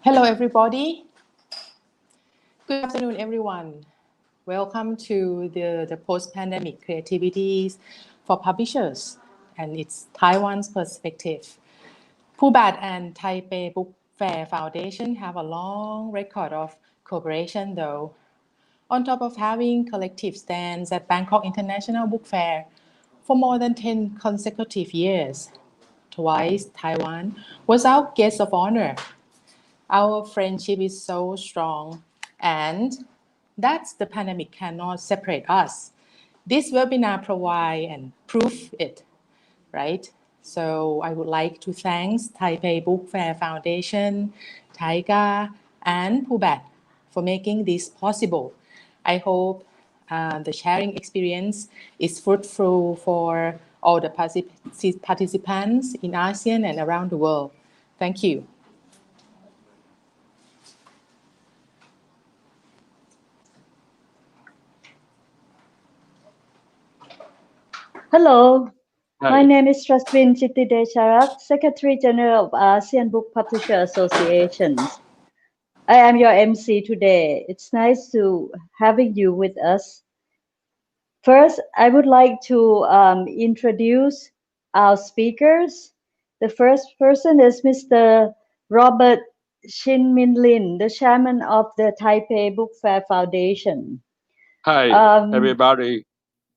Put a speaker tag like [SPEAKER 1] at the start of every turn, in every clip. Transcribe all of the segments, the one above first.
[SPEAKER 1] Hello, everybody. Good afternoon, everyone. Welcome to the post-pandemic creativities for publishers and its Taiwan's perspective. Pubat and Taipei Book Fair Foundation have a long record of cooperation, though. On top of having collective stands at Bangkok International Book Fair for more than 10 consecutive years, twice Taiwan was our guest of honor. Our friendship is so strong, and that's the pandemic cannot separate us. This webinar provide and prove it, right? So I would like to thank Taipei Book Fair Foundation, Taiga, and Pubat for making this possible. I hope the sharing experience is fruitful for all the participants in ASEAN and around the world. Thank you.
[SPEAKER 2] Hello,
[SPEAKER 3] Hi.
[SPEAKER 2] my name is Trasvin Chittidesharak, Secretary General of ASEAN Book Publisher Associations. I am your MC today. It's nice to having you with us. First, I would like to introduce our speakers. The first person is Mr. Robert Shin Min Lin, the chairman of the Taipei Book Fair Foundation.
[SPEAKER 3] Hi, everybody.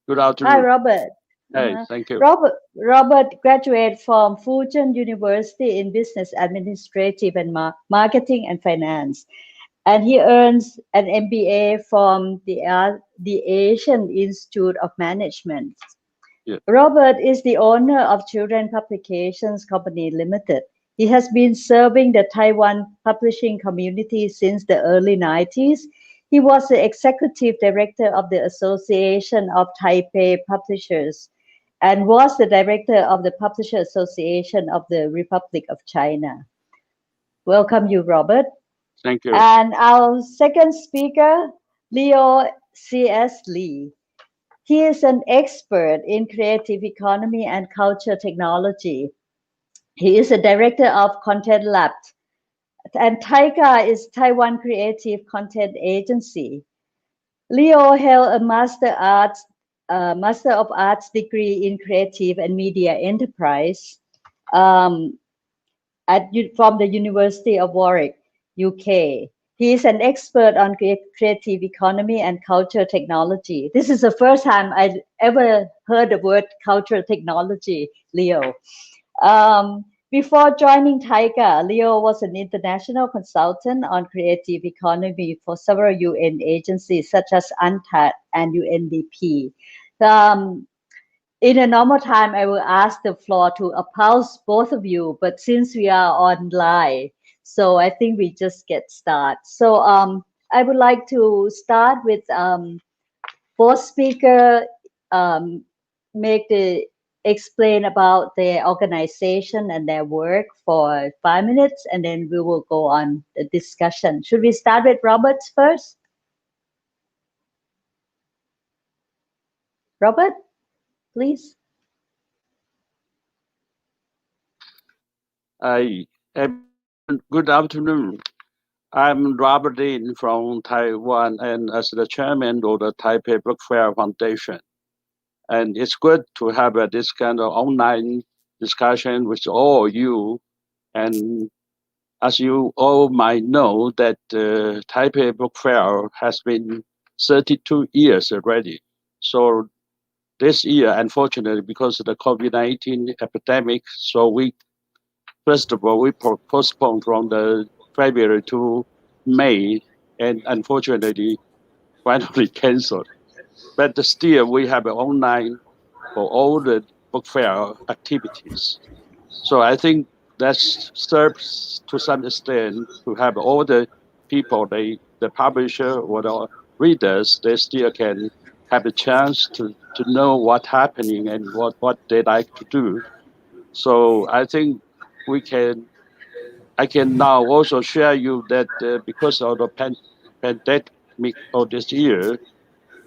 [SPEAKER 3] Good afternoon.
[SPEAKER 2] Hi, Robert.
[SPEAKER 3] Hey, thank you.
[SPEAKER 2] Robert graduated from Fujian University in Business Administrative and Marketing and Finance, and he earns an MBA from the Asian Institute of Management.
[SPEAKER 3] Yeah.
[SPEAKER 2] Robert is the owner of Children Publications Company Limited. He has been serving the Taiwan publishing community since the early 90s. He was the executive director of the Association of Taipei Publishers and was the director of the Publisher Association of the Republic of China. Welcome you, Robert.
[SPEAKER 3] Thank you.
[SPEAKER 2] And our second speaker, Leo C.S. Lee. He is an expert in creative economy and culture technology. He is a director of Content Lab, and Taiga is Taiwan Creative Content Agency. Leo held a Master of Arts degree in Creative and Media Enterprise from the University of Warwick, UK. He is an expert on creative economy and culture technology. This is the first time I ever heard the word cultural technology, Leo. Before joining Taiga, Leo was an international consultant on creative economy for several UN agencies such as UNCTAD and UNDP. In a normal time, I will ask the floor to oppose both of you, but since we are online, so I think we just get started. So I would like to start with both speakers explain about their organization and their work for 5 minutes, and then we will go on the discussion. Should we start with Robert first? Robert, please.
[SPEAKER 3] Good afternoon. I'm Robert Lin from Taiwan and as the chairman of the Taipei Book Fair Foundation. And it's good to have this kind of online discussion with all you. And as you all might know, that Taipei Book Fair has been 32 years already. So this year, unfortunately, because of the COVID-19 epidemic, so first of all, we postponed from the February to May, and unfortunately, finally canceled. But still, we have online for all the book fair activities. So I think that serves to some extent to have all the people, the publisher or the readers, they still can have a chance to know what's happening and what they like to do. So I think I can now also share you that because of the pandemic of this year,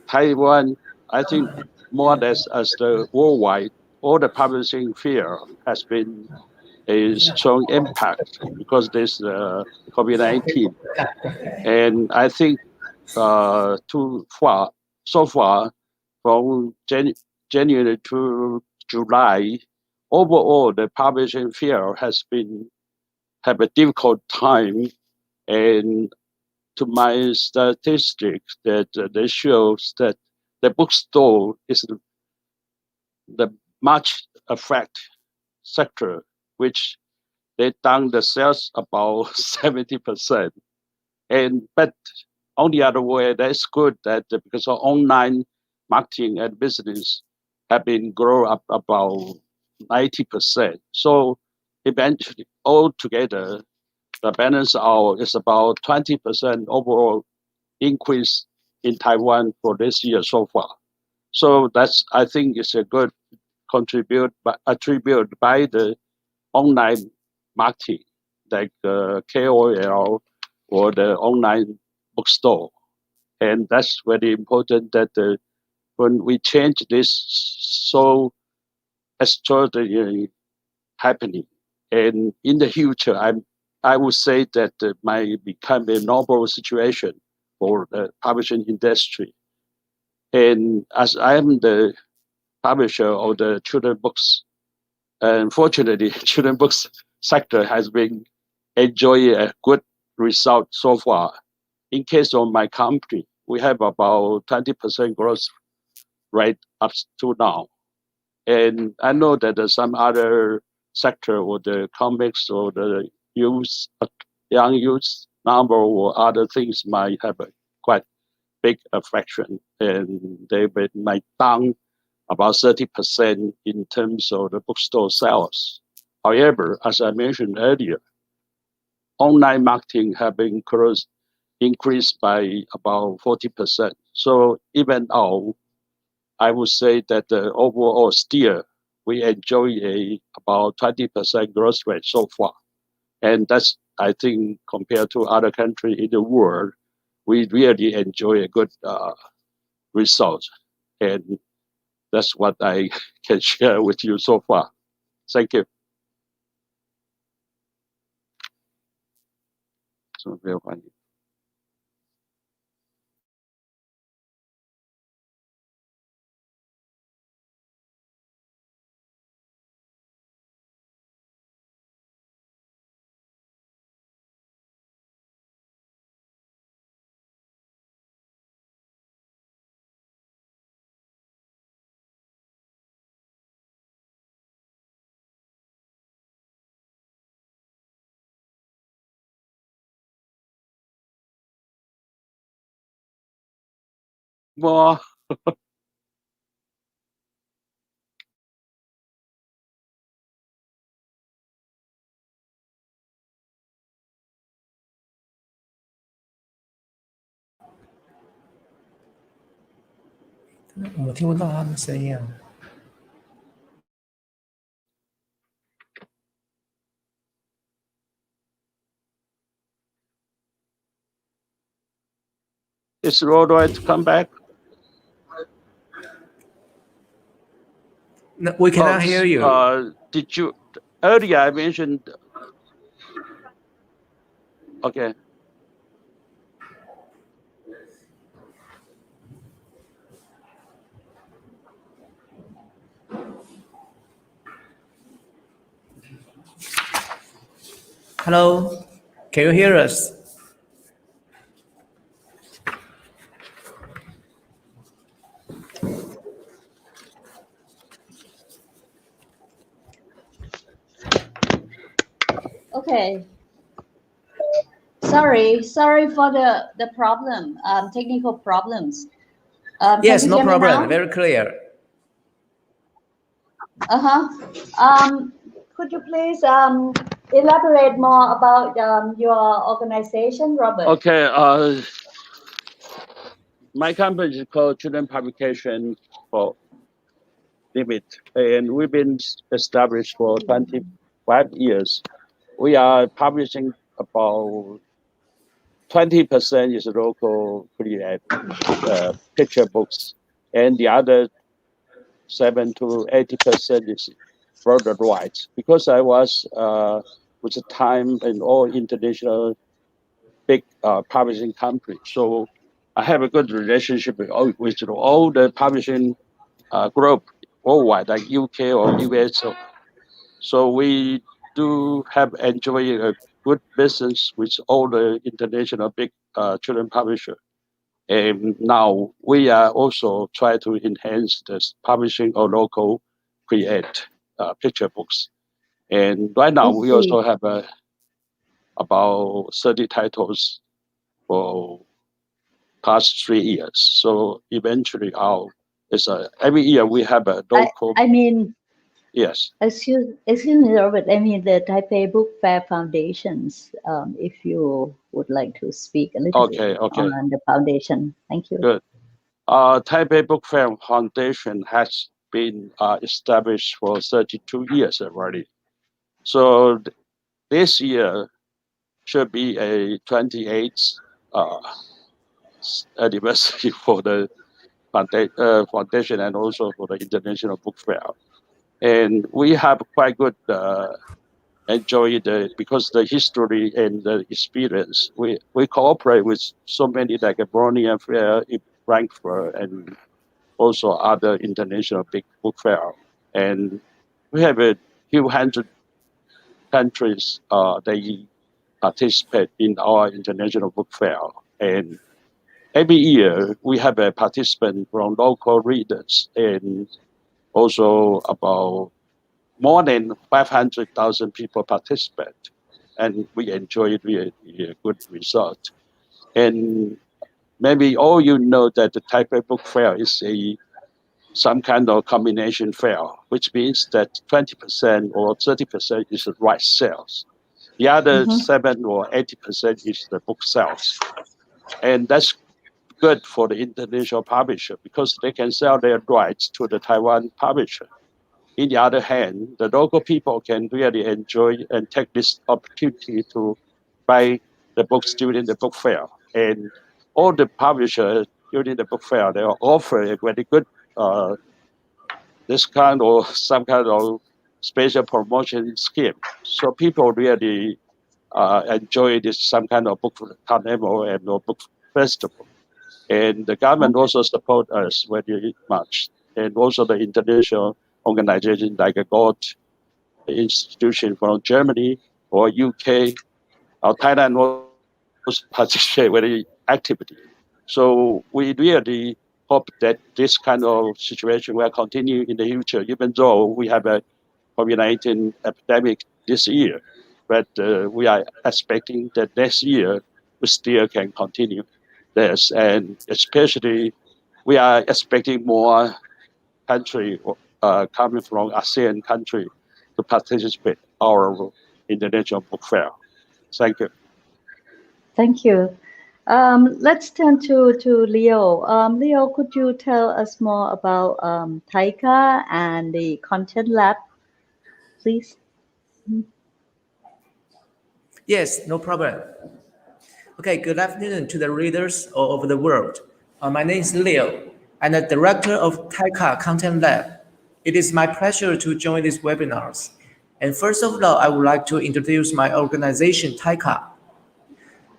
[SPEAKER 3] Taiwan, I think more or less as the worldwide, all the publishing fair has been a strong impact because this COVID-19. And I think so far, from January to July, overall the publishing field have a difficult time. And to my statistics, that they shows that the bookstore is the much affected sector, which they down the sales about 70%. But on the other way, that's good that because of online marketing and business have been grow up about 90%. So eventually, altogether, the balance out is about 20% overall increase in Taiwan for this year so far. So that's, I think, is a good attribute by the online marketing, like KOL or the online bookstore. And that's very important that when we change this so extraordinary happening, and in the future, I would say that might become a normal situation for the publishing industry. And as I am the publisher of the children books, unfortunately, children books sector has been enjoying a good result so far. In case of my company, we have about 20% growth rate up to now. And I know that there's some other sector or the comics or the youth, young youth number or other things might have a quite big affection, and they might down about 30% in terms of the bookstore sales. However, as I mentioned earlier, online marketing have been increased by about 40%. So even though I would say that the overall still we enjoy about 20% growth rate so far. And that's, I think, compared to other countries in the world, we really enjoy a good result. And that's what I can share with you so far. Thank you. So, very funny. Well,
[SPEAKER 4] 我听不到他们声音啊。
[SPEAKER 3] is Road right to come back?
[SPEAKER 4] No, we cannot hear you.
[SPEAKER 3] Did you earlier? I mentioned. Okay.
[SPEAKER 4] Hello, can you hear us?
[SPEAKER 2] Okay. Sorry for the problem, technical problems.
[SPEAKER 4] Yes,
[SPEAKER 2] can you
[SPEAKER 4] no
[SPEAKER 2] hear me
[SPEAKER 4] problem.
[SPEAKER 2] now?
[SPEAKER 4] Very clear.
[SPEAKER 2] Could you please elaborate more about your organization, Robert?
[SPEAKER 3] Okay. My company is called Children Publication for Limit, and we've been established for 25 years. We are publishing about 20% is local creative picture books, and the other 7 to 80% is for the rights because I was with the time in all international big publishing companies. So I have a good relationship with all the publishing group worldwide, like UK or US. So we do have enjoy a good business with all the international big children publisher. And now we are also try to enhance this publishing of local create picture books. And right now
[SPEAKER 2] I
[SPEAKER 3] we
[SPEAKER 2] see.
[SPEAKER 3] also have about 30 titles for past 3 years. So eventually every year we have a local,
[SPEAKER 2] I mean,
[SPEAKER 3] yes.
[SPEAKER 2] excuse me, Robert. I mean the Taipei Book Fair Foundations. If you would like to speak a little bit
[SPEAKER 3] Okay.
[SPEAKER 2] on the foundation, thank you.
[SPEAKER 3] Good. Taipei Book Fair Foundation has been established for 32 years already. So this year should be a 28th anniversary for the foundation and also for the International Book Fair. And we have quite good enjoy because the history and the experience. We cooperate with so many like a Bologna Fair in Frankfurt and also other international big book fair. And we have a few hundred countries they participate in our international book fair. And every year we have a participant from local readers and also about more than 500,000 people participate. And we enjoy really a good result. And maybe all you know that the Taipei Book Fair is some kind of combination fair, which means that 20% or 30% is the right sales. The other 7 or 80% is the book sales. And that's good for the international publisher because they can sell their rights to the Taiwan publisher. In the other hand, the local people can really enjoy and take this opportunity to buy the books during the book fair. And all the publishers during the book fair, they offer a very good discount or some kind of special promotion scheme. So people really enjoy this some kind of book carnival and or book festival. And the government also support us very much. And also the international organization like a God institution from Germany or UK or Thailand also participate very actively. So we really hope that this kind of situation will continue in the future, even though we have a COVID-19 epidemic this year. But we are expecting that next year we still can continue this. And especially we are expecting more country coming from ASEAN country to participate our international book fair. Thank you.
[SPEAKER 2] Thank you. Let's turn to Leo. Leo, could you tell us more about Taika and the Content Lab, please?
[SPEAKER 4] Yes, no problem. Okay, good afternoon to the readers all over the world. My name is Leo. I'm the director of Taika Content Lab. It is my pleasure to join these webinars. And first of all, I would like to introduce my organization, Taika.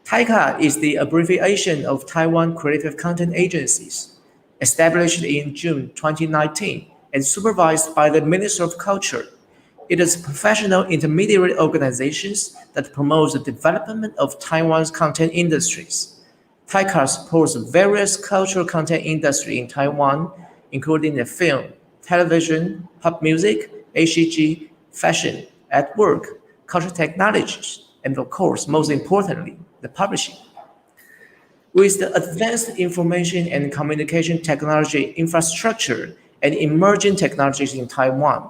[SPEAKER 4] Taika is the abbreviation of Taiwan Creative Content Agencies, established in June 2019 and supervised by the Minister of Culture. It is a professional intermediary organization that promotes the development of Taiwan's content industries. Taika supports various cultural content industry in Taiwan, including the film, television, pop music, ACG, fashion, at work, cultural technologies, and of course, most importantly, the publishing. With the advanced information and communication technology infrastructure and emerging technologies in Taiwan,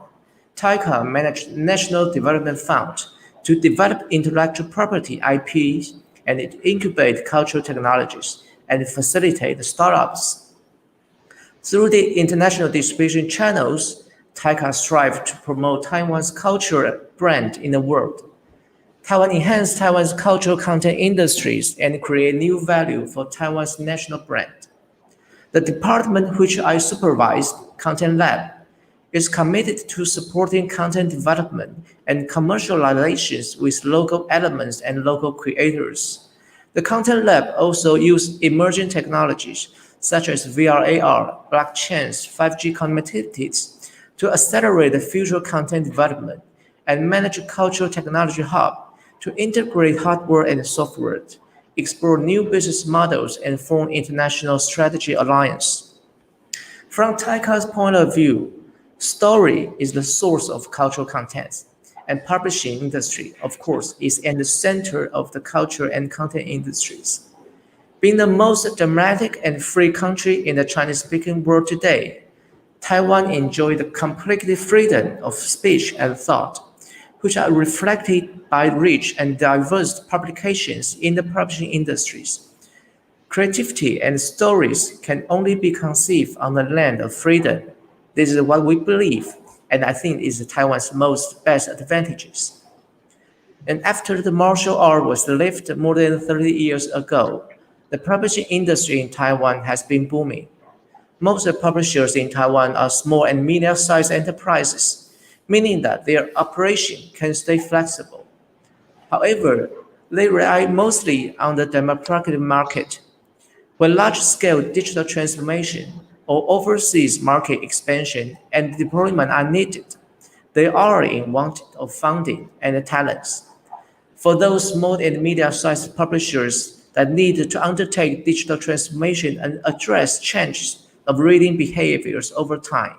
[SPEAKER 4] Taika managed National Development Fund to develop intellectual property IPs and incubate cultural technologies and facilitate startups. Through the international distribution channels, Taika strives to promote Taiwan's cultural brand in the world. Taiwan enhances Taiwan's cultural content industries and create new value for Taiwan's national brand. The department which I supervise, Content Lab, is committed to supporting content development and commercializations with local elements and local creators. The Content Lab also uses emerging technologies such as VR, AR, blockchains, 5G connectivities to accelerate the future content development and manage a cultural technology hub to integrate hardware and software, explore new business models, and form international strategy alliance. From TAICA's point of view, story is the source of cultural content, and publishing industry, of course, is at the center of the culture and content industries. Being the most democratic and free country in the Chinese-speaking world today, Taiwan enjoys the complete freedom of speech and thought, which are reflected by rich and diverse publications in the publishing industries. Creativity and stories can only be conceived on the land of freedom. This is what we believe, and I think is Taiwan's most best advantages. And after the martial art was lifted more than 30 years ago, the publishing industry in Taiwan has been booming. Most of the publishers in Taiwan are small and medium-sized enterprises, meaning that their operation can stay flexible. However, they rely mostly on the democratic market. When large-scale digital transformation or overseas market expansion and deployment are needed, they are in want of funding and talents. For those small and medium-sized publishers that need to undertake digital transformation and address changes of reading behaviors over time,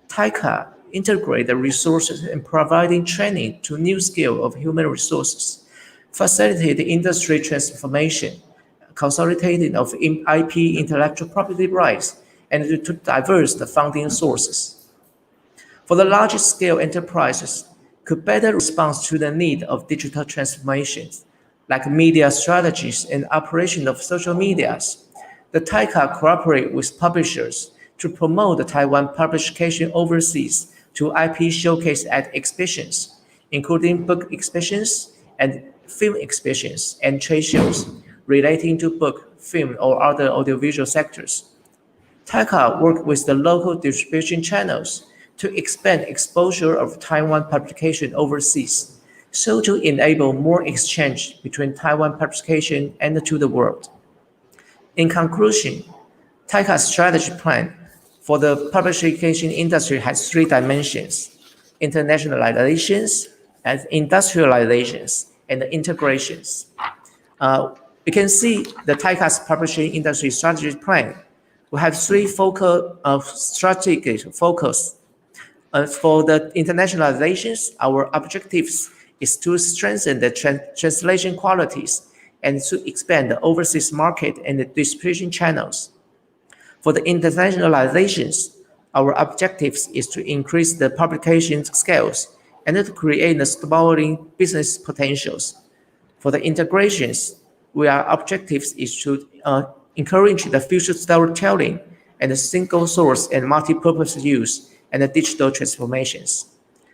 [SPEAKER 4] TAICA integrate the resources in providing training to new skill of human resources, facilitate the industry transformation, consolidating of IP intellectual property rights, and to diverse the funding sources. For the largest scale enterprises, could better respond to the need of digital transformations, like media strategies and operation of social medias. The TAICA cooperate with publishers to promote the Taiwan publication overseas to IP showcase at exhibitions, including book exhibitions and film exhibitions and trade shows relating to book, film, or other audiovisual sectors. TAICA worked with the local distribution channels to expand exposure of Taiwan publication overseas, so to enable more exchange between Taiwan publication and to the world. In conclusion, TAICA's strategy plan for the publication industry has three dimensions: internationalizations, and industrializations, and integrations. You can see the TAICA's publishing industry strategy plan. We have three strategic focus. For the internationalizations, our objectives is to strengthen the translation qualities and to expand the overseas market and the distribution channels. For the internationalizations, our objectives is to increase the publication scales and to create the sprawling business potentials. For the integrations, our objectives is to encourage the future storytelling and the single source and multi-purpose use and the digital transformations.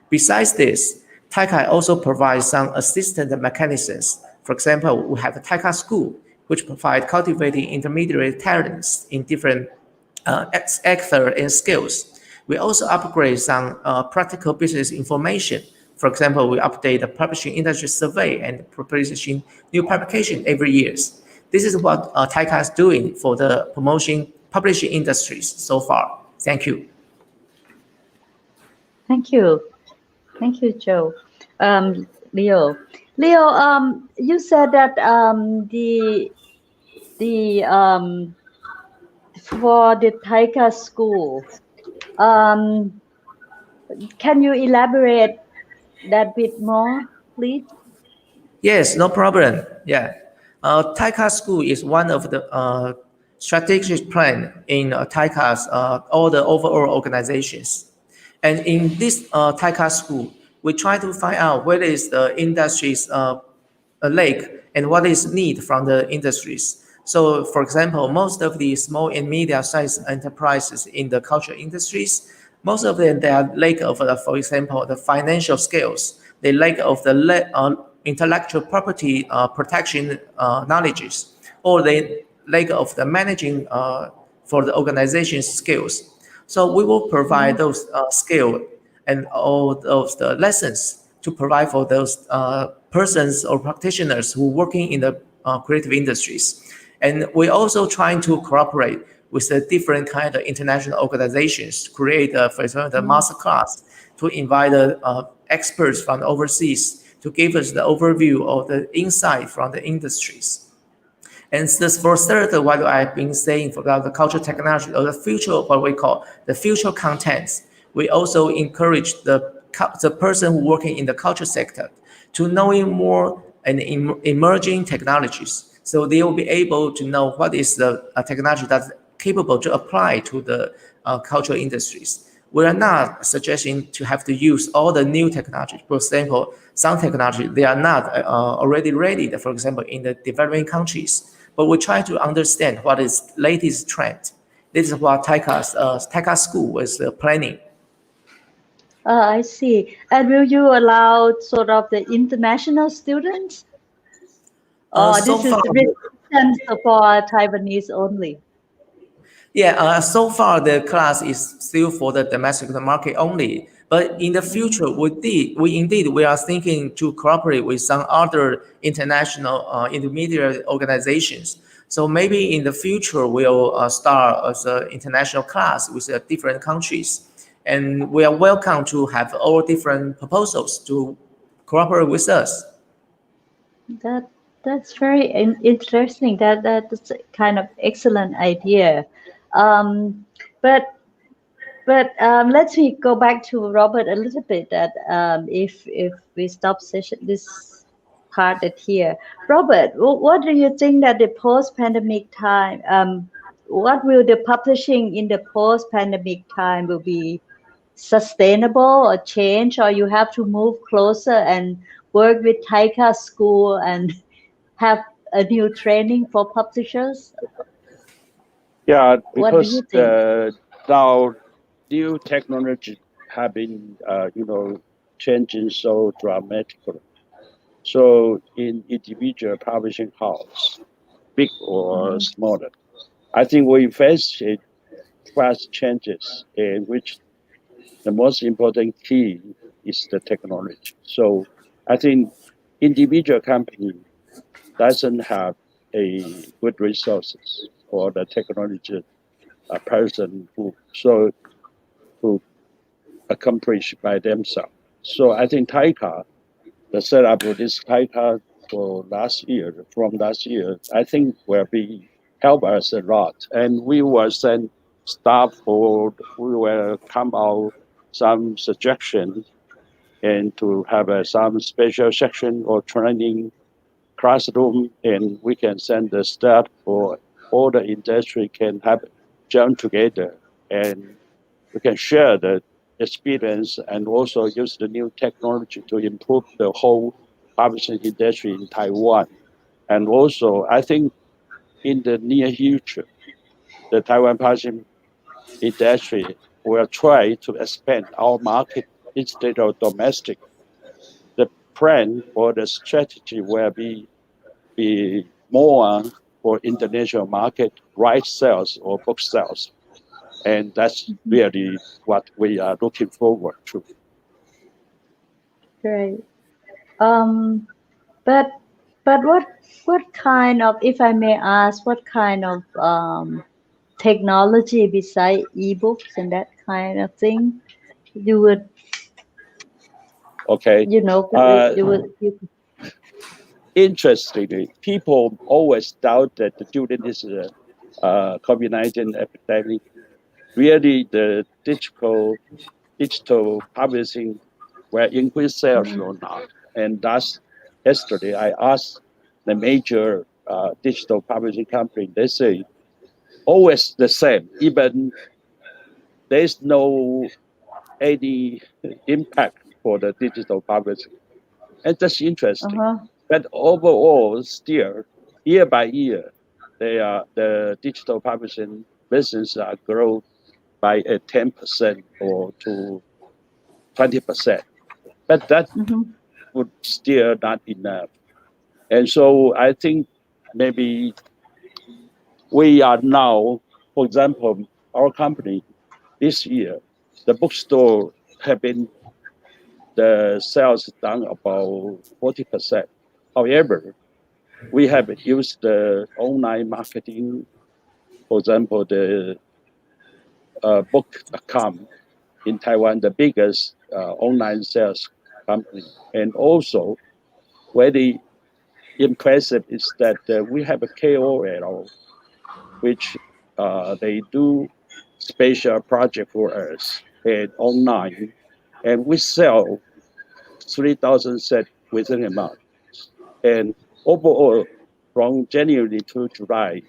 [SPEAKER 4] Besides this, TAICA also provides some assistant mechanisms. For example, we have a TAICA school, which provides cultivating intermediate talents in different sectors and skills. We also upgrade some practical business information. For example, we update the publishing industry survey and publishing new publication every year. This is what TAICA is doing for the promotion publishing industries so far. Thank you.
[SPEAKER 2] Thank you. Thank you, Joe. Leo. Leo, you said that for the TAICA school, can you elaborate that bit more, please?
[SPEAKER 4] Yes, no problem. Yeah. TAICA school is one of the strategic plan in TAICA's all the overall organizations. And in this TAICA school, we try to find out what is the industry's lack and what is need from the industries. So, for example, most of the small and medium-sized enterprises in the culture industries, most of them, they are lack of, for example, the financial skills. They lack of the intellectual property protection knowledges, or they lack of the managing for the organization's skills. So we will provide those skill and all those the lessons to provide for those persons or practitioners who working in the creative industries. And we're also trying to cooperate with the different kind of international organizations, create, for example, the master class to invite experts from overseas to give us the overview of the insight from the industries. And this for third, what I've been saying about the cultural technology or the future, what we call the future contents, we also encourage the person who working in the culture sector to knowing more and emerging technologies. So they will be able to know what is the technology that's capable to apply to the cultural industries. We are not suggesting to have to use all the new technology. For example, some technology, they are not already ready, for example, in the developing countries. But we try to understand what is latest trend. This is what TAICA school is planning.
[SPEAKER 2] I see. And will you allow sort of the international students? Or
[SPEAKER 4] So
[SPEAKER 2] this is
[SPEAKER 4] far,
[SPEAKER 2] restrictions for Taiwanese only?
[SPEAKER 4] yeah, so far the class is still for the domestic market only. But in the future, we are thinking to cooperate with some other international intermediate organizations. So maybe in the future we'll start as an international class with different countries, and we are welcome to have all different proposals to cooperate with us.
[SPEAKER 2] That's very interesting. That's a kind of excellent idea. Um, but let me go back to Robert a little bit. That if we stop session this part at here, Robert, what do you think that the post-pandemic time? What will the publishing in the post-pandemic time will be sustainable or change, or you have to move closer and work with Taika School and have a new training for publishers?
[SPEAKER 3] Yeah,
[SPEAKER 2] What do
[SPEAKER 3] because
[SPEAKER 2] you think?
[SPEAKER 3] now new technology have been, changing so dramatically. So in individual publishing house, big or smaller, I think we face fast changes, in which the most important key is the technology. So I think individual company doesn't have a good resources or the technology person who accomplish by themselves. So I think Taika, the setup of this Taika from last year, I think will be help us a lot. And we will send staff we will come out some suggestions and to have some special section or training classroom, and we can send the staff for all the industry can have join together, and we can share the experience and also use the new technology to improve the whole publishing industry in Taiwan. And also, I think in the near future, the Taiwan publishing industry will try to expand our market instead of domestic. The plan or the strategy will be more for international market, rights sales or book sales. And that's really what we are looking forward to.
[SPEAKER 2] Great. Um, but what kind of, if I may ask, what kind of technology beside ebooks and that kind of thing you would,
[SPEAKER 3] Okay.
[SPEAKER 2] you
[SPEAKER 3] Interestingly, people always doubt that during this COVID-19 epidemic, really the digital publishing will increase sales or not. And thus, yesterday I asked the major digital publishing company, they say always the same, even there's no any impact for the digital publishing. And that's interesting. But overall, still, year by year, the digital publishing business grow by 10% or to 20%. But that would still not enough. And so I think maybe we are now, for example, our company this year, the bookstore have been the sales down about 40%. However, we have used the online marketing, for example, the book.com in Taiwan, the biggest online sales company. And also, very impressive is that we have a KOL, which they do special project for us and online, and we sell 3,000 sets within a month. And overall, from January to July,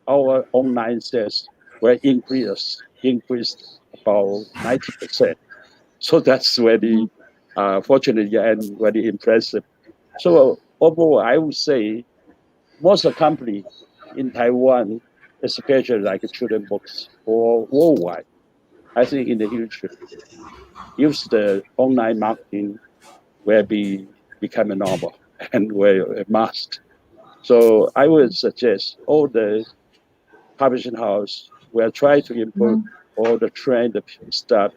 [SPEAKER 3] our online sales were increased about 90%. So that's very fortunate and very impressive. So overall, I would say most of the company in Taiwan, especially like children books or worldwide, I think in the future, use the online marketing will become a normal and will a must. So I would suggest all the publishing house will try to improve all the trend stuff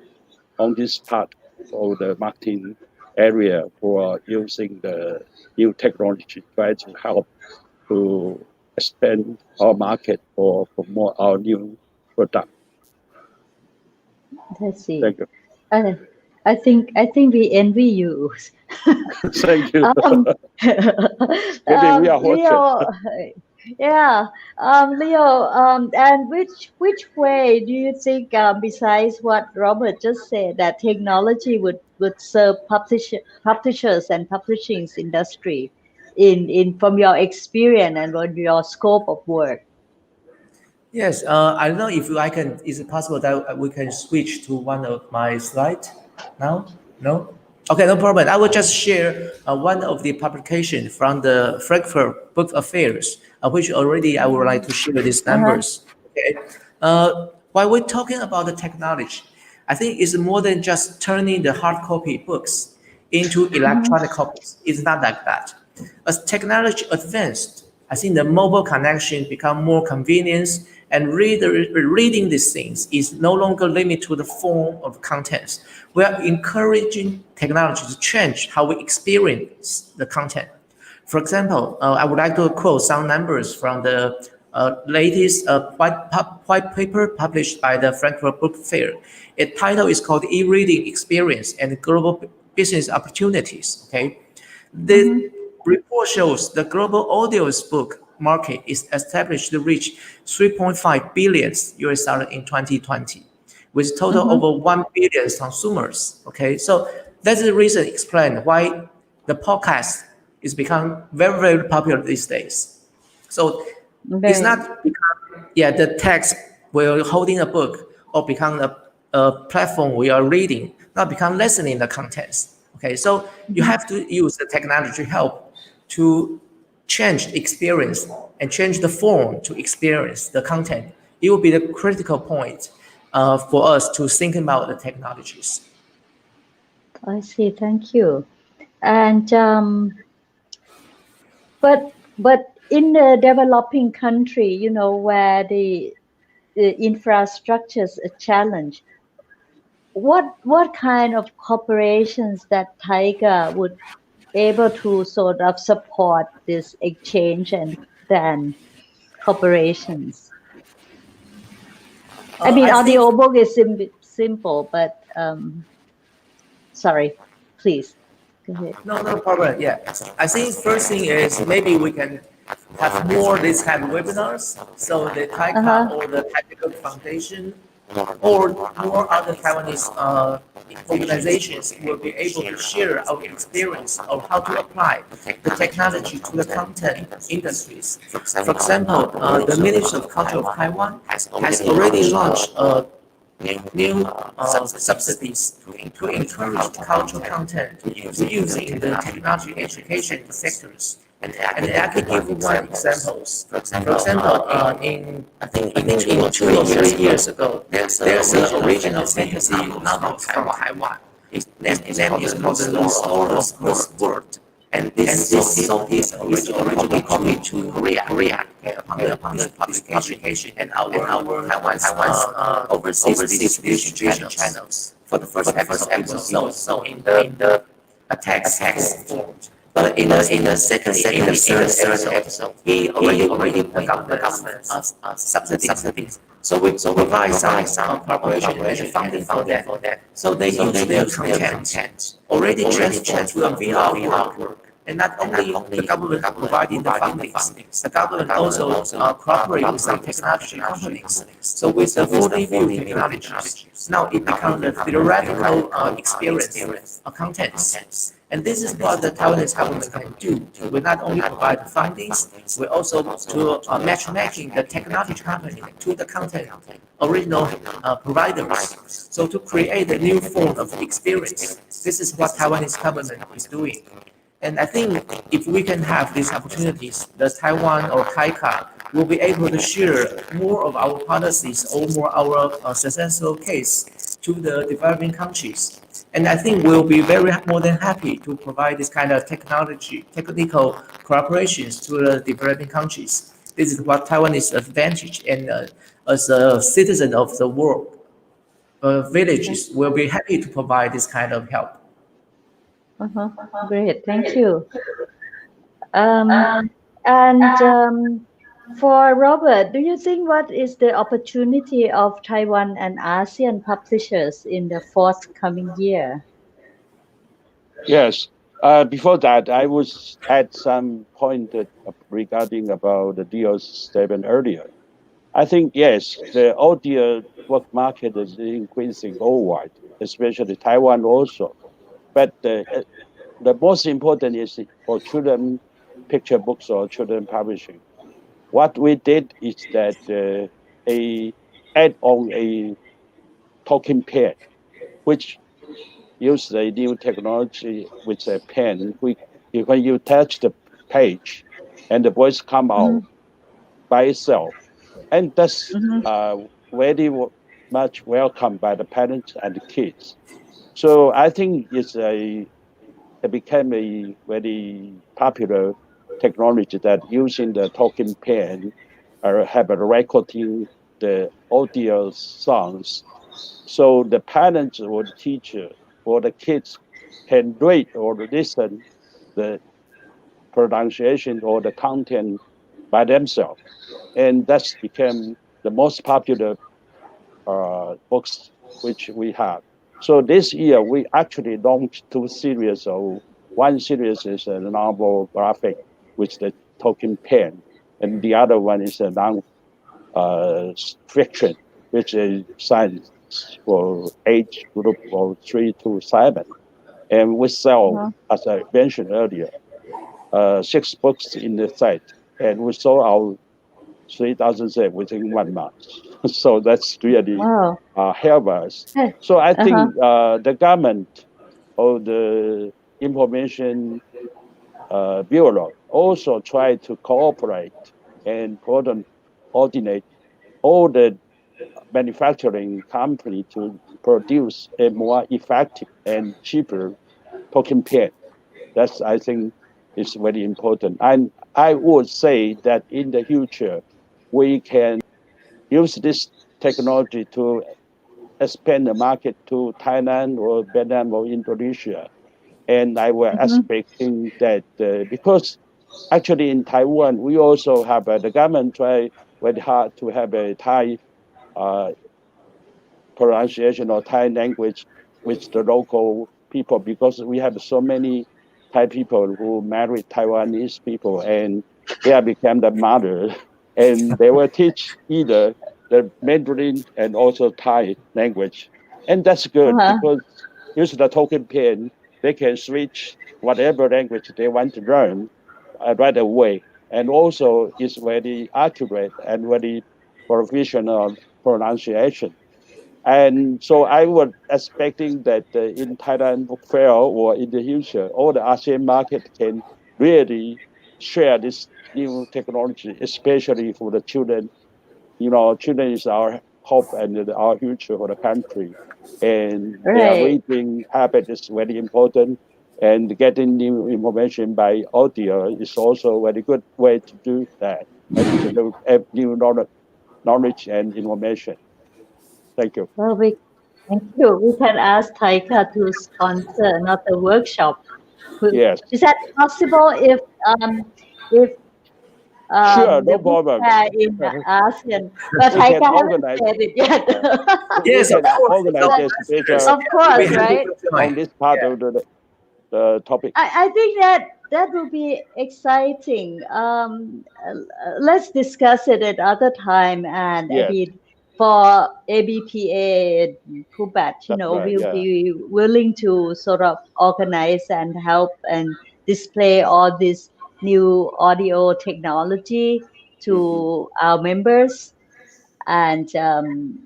[SPEAKER 3] on this part of the marketing area for using the new technology, try to help to expand our market or promote our new product.
[SPEAKER 2] Let's see.
[SPEAKER 3] Thank you.
[SPEAKER 2] I think we envy you.
[SPEAKER 3] Thank you. Maybe we are
[SPEAKER 2] Leo, yeah, Leo, and which way do you think, besides what Robert just said, that technology would serve publishers and publishing industry in from your experience and from your scope of work?
[SPEAKER 4] Yes, I don't know if I can. Is it possible that we can switch to one of my slides now? No. Okay, no problem. I will just share one of the publication from the Frankfurt Book Affairs, which already I would like to share these numbers. Okay. While we're talking about the technology, I think it's more than just turning the hard copy books into electronic copies. It's not like that. As technology advanced, I think the mobile connection become more convenient, and reading these things is no longer limited to the form of contents. We are encouraging technology to change how we experience the content. For example, I would like to quote some numbers from the latest white paper published by the Frankfurt Book Fair. Its title is called E-Reading Experience and Global Business Opportunities. Okay, the report shows the global audiobook market is established to reach 3.5 billion US dollar in 2020, with total over 1 billion consumers. Okay, so that's the reason explain why the podcast is become very, very popular these days. So it's not become, the text we're holding a book or become a platform we are reading, not become listening the contents. Okay, so you have to use the technology help to change the experience and change the form to experience the content. It will be the critical point for us to think about the technologies.
[SPEAKER 2] I see. Thank you. And but in the developing country, you know, where the infrastructure is a challenge, what kind of corporations that Tiger would able to sort of support this exchange and then corporations? I mean, audiobook is simple, but sorry, please. Go ahead.
[SPEAKER 4] No problem. Yeah, I think first thing is maybe we can have more this kind of webinars. So the Taika or the Taika Foundation or more other Taiwanese organizations will be able to share our experience of how to apply the technology to the content industries. For example, the Ministry of Culture of Taiwan has already launched new subsidies to encourage cultural content using the technology education sectors. And I can give you one example. For example, I think in 2 or 3 years ago, there's an original fantasy novel from Taiwan. Its name is called The Lost World. And this is originally copied to Korea upon the publication and our Taiwan's overseas distribution channels. For the first episode was known in the text form. But in the third episode, he already the government subsidies. So we provide some cooperation and funding for that. So they use their content already transferred to a VR work. And not only the government providing the fundings, the government also cooperate with some technology companies. So with the fully built technologies, now it becomes a theoretical experience, contents. And this is what the Taiwanese government can do. We not only provide the fundings, we also to matching the technology company to the content original providers. So to create a new form of experience, this is what Taiwanese government is doing. And I think if we can have these opportunities, the Taiwan or TAICA will be able to share more of our policies or more our successful case to the developing countries. And I think we'll be more than happy to provide this kind of technical cooperations to the developing countries. This is what Taiwanese advantage, and as a citizen of the world, villages will be happy to provide this kind of help.
[SPEAKER 2] Great, thank you. And for Robert, do you think what is the opportunity of Taiwan and ASEAN publishers in the forthcoming year?
[SPEAKER 3] Yes. Before that, I was at some point regarding about the deals statement earlier. I think, yes, the audio book market is increasing worldwide, especially Taiwan also. But the most important is for children picture books or children publishing. What we did is that add on a talking pen, which use the new technology with a pen. When you touch the page, and the voice come out by itself, and that's very much welcomed by the parents and the kids. So I think it became a very popular technology that using the talking pen have a recording the audio songs. So the parents or the teacher or the kids can read or listen the pronunciation or the content by themselves. And that's become the most popular books which we have. So this year we actually launched two series. Of one series is a novel graphic with the talking pen, and the other one is a non fiction, which is science for age group of 3 to 7. And we sell, as I mentioned earlier, 6 books in the site, and we sold out 3,000 sales within 1 month. So that's really help us. So I think the government or the information bureau also try to cooperate and coordinate all the manufacturing company to produce a more effective and cheaper token pen. That's, I think, is very important. And I would say that in the future, we can use this technology to expand the market to Thailand or Vietnam or Indonesia. And I was expecting that because actually in Taiwan, we also have the government try very hard to have a Thai pronunciation or Thai language with the local people, because we have so many Thai people who married Taiwanese people and they have become the mother, and they will teach either the Mandarin and also Thai language. And that's good because use the token pen, they can switch whatever language they want to learn right away. And also it's very accurate and very professional pronunciation. And so I was expecting that in Thailand Book Fair or in the future, all the ASEAN market can really share this new technology, especially for the children. You know, children is our hope and our future for the country. And their reading habit is very important. And getting new information by audio is also a very good way to do that and to have new knowledge and information. Thank you.
[SPEAKER 2] Well, thank you. We can ask Taika to sponsor another workshop.
[SPEAKER 3] Yes.
[SPEAKER 2] Is that possible if
[SPEAKER 3] Sure,
[SPEAKER 2] the
[SPEAKER 3] no
[SPEAKER 2] book
[SPEAKER 3] problem.
[SPEAKER 2] fair in ASEAN? But
[SPEAKER 3] We can
[SPEAKER 2] Taika haven't
[SPEAKER 3] organize.
[SPEAKER 2] said it yet.
[SPEAKER 4] Yes,
[SPEAKER 3] We
[SPEAKER 4] of
[SPEAKER 3] can
[SPEAKER 4] course.
[SPEAKER 3] organize this later
[SPEAKER 2] Of course,
[SPEAKER 4] We have
[SPEAKER 2] right?
[SPEAKER 4] to join.
[SPEAKER 3] on this part of the topic.
[SPEAKER 2] I think that will be exciting. Let's discuss it at other time. And I
[SPEAKER 3] Yes,
[SPEAKER 2] mean, for ABPA and Pubat,
[SPEAKER 3] that's right.
[SPEAKER 2] we'll
[SPEAKER 3] Yeah.
[SPEAKER 2] be willing to sort of organize and help and display all this new audio technology
[SPEAKER 3] Mhm.
[SPEAKER 2] to our members. And um,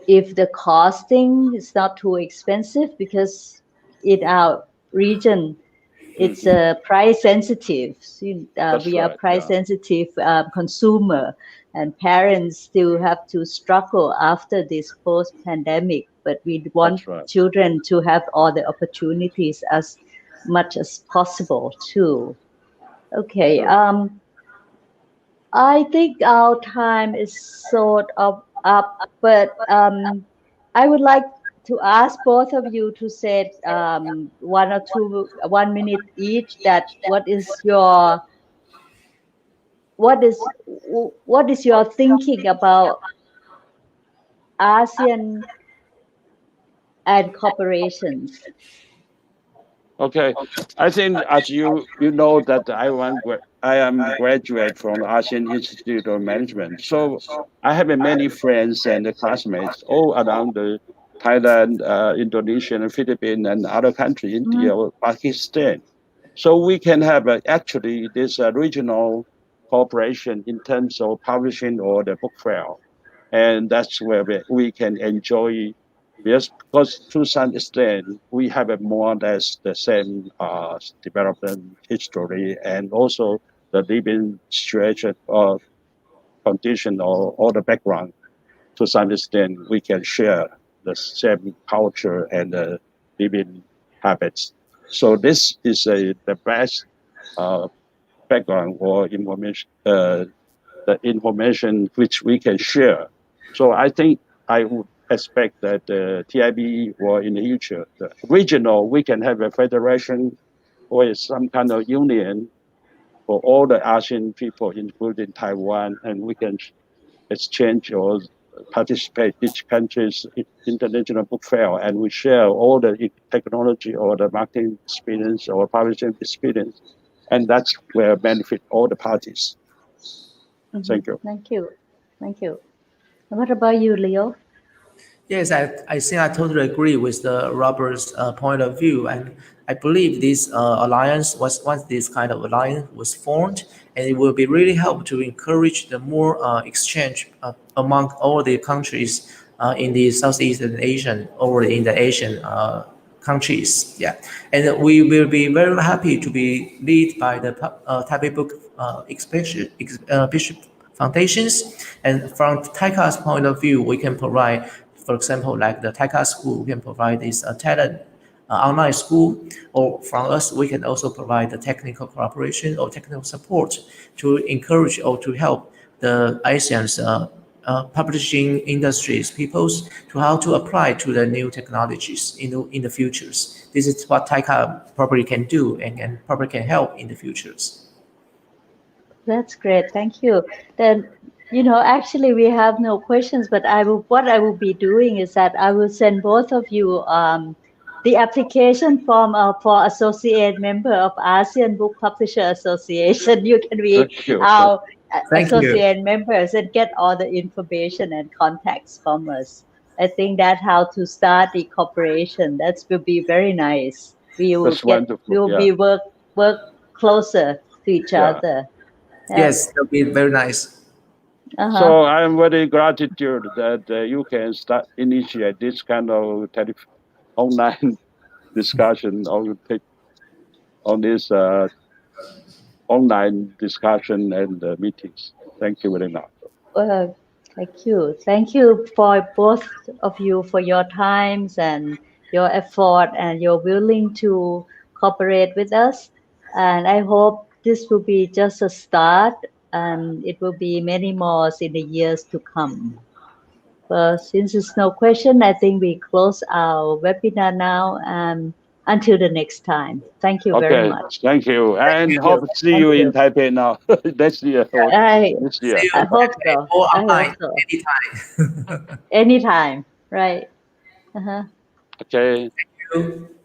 [SPEAKER 2] if the costing is not too expensive, because in our region it's
[SPEAKER 3] Mhm.
[SPEAKER 2] price sensitive.
[SPEAKER 3] That's
[SPEAKER 2] We are
[SPEAKER 3] right.
[SPEAKER 2] price
[SPEAKER 3] Yeah.
[SPEAKER 2] sensitive consumer, and parents still have to struggle after this post pandemic, but we want
[SPEAKER 3] That's right.
[SPEAKER 2] children to have all the opportunities as much as possible too. Okay.
[SPEAKER 3] Sure.
[SPEAKER 2] I think our time is sort of up, but I would like to ask both of you to say 1 minute each. That what is what is your thinking about ASEAN and corporations?
[SPEAKER 3] Okay. I think as you know that I am graduate from ASEAN Institute of Management. So I have many friends and classmates all around the Thailand, Indonesia, and Philippines, and other countries,
[SPEAKER 2] Mhm.
[SPEAKER 3] India, or Pakistan. So we can have actually this regional cooperation in terms of publishing or the book fair, and that's where we can enjoy. Yes, because to some extent we have a more or less the same development history and also the living situation or condition or the background. To some extent, we can share the same culture and living habits. So this is the best uh, background or information, the information which we can share. So I think I would expect that the TIB or in the future, the regional, we can have a federation or some kind of union for all the ASEAN people, including Taiwan, and we can exchange or participate each country's international book fair, and we share all the technology or the marketing experience or publishing experience, and that's where benefit all the parties.
[SPEAKER 2] Mhm.
[SPEAKER 3] Thank you.
[SPEAKER 2] Thank you. Thank you. And what about you, Leo?
[SPEAKER 4] Yes, I think I totally agree with the Robert's point of view, and I believe this alliance was once this kind of alliance was formed, and it will be really help to encourage the more exchange among all the countries in the Southeast Asian or in the Asian countries. Yeah, and we will be very happy to be led by the Taipei Book Bishop Foundations, and from TAICA's point of view, we can provide, for example, like the TAICA school can provide this talent online school, or from us, we can also provide the technical cooperation or technical support to encourage or to help the ASEAN's publishing industries peoples to how to apply to the new technologies in the futures. This is what TAICA probably can do and probably can help in the futures.
[SPEAKER 2] That's great. Thank you. Then, actually we have no questions, but what I will be doing is that I will send both of you the application form for associate member of ASEAN Book Publisher Association. You can be
[SPEAKER 3] Thank you.
[SPEAKER 2] our
[SPEAKER 4] Thank you.
[SPEAKER 2] associate members and get all the information and contacts from us. I think that's how to start the cooperation. That will be very nice.
[SPEAKER 3] That's wonderful.
[SPEAKER 2] We will
[SPEAKER 3] Yeah.
[SPEAKER 2] be work closer to each
[SPEAKER 3] Yeah.
[SPEAKER 2] other. Yeah.
[SPEAKER 4] Yes, that'll be very nice.
[SPEAKER 2] Uh-huh.
[SPEAKER 3] So I'm very gratitude that you can initiate this kind of online discussion on this online discussion and meetings. Thank you very much.
[SPEAKER 2] Thank you. Thank you for both of you for your times and your effort and you're willing to cooperate with us. And I hope this will be just a start, and it will be many more in the years to come. Well, since there's no question, I think we close our webinar now. Until the next time. Thank you very
[SPEAKER 3] Okay,
[SPEAKER 2] much.
[SPEAKER 3] thank you, and
[SPEAKER 4] you.
[SPEAKER 3] hope to see
[SPEAKER 2] Thank
[SPEAKER 3] you in
[SPEAKER 2] you.
[SPEAKER 3] Taipei now next year. Or
[SPEAKER 2] I
[SPEAKER 3] this year.
[SPEAKER 4] See you
[SPEAKER 2] I hope so.
[SPEAKER 4] or
[SPEAKER 2] I hope
[SPEAKER 4] online
[SPEAKER 2] so.
[SPEAKER 4] anytime.
[SPEAKER 2] Anytime, right? Uh-huh.
[SPEAKER 3] Okay.
[SPEAKER 4] Thank you.